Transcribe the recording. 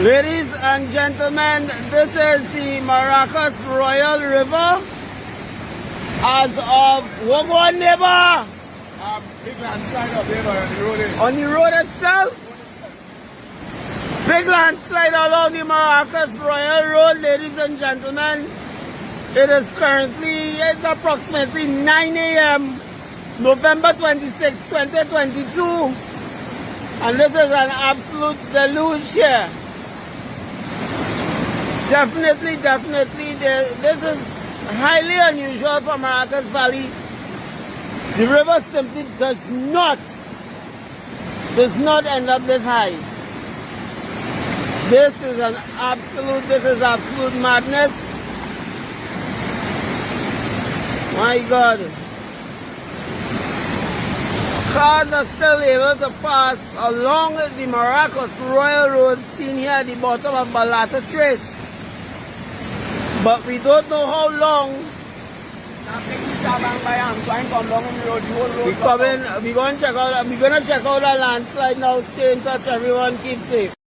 Ladies and gentlemen, this is the Maracas Royal River. As of what one neighbor? Big landslide up here on the road. On the road itself? Big landslide along the Maracas Royal Road, ladies and gentlemen. It is currently, it's approximately 9 a.m. November 26, 2022. And this is an absolute deluge here. Definitely, this is highly unusual for Maracas Valley. The river simply does not end up this high. This is absolute madness. My God. Cars are still able to pass along the Maracas Royal Road seen here at the bottom of Balata Trace. But we don't know how long. We're gonna check out a landslide now. Stay in touch, everyone. Keep safe.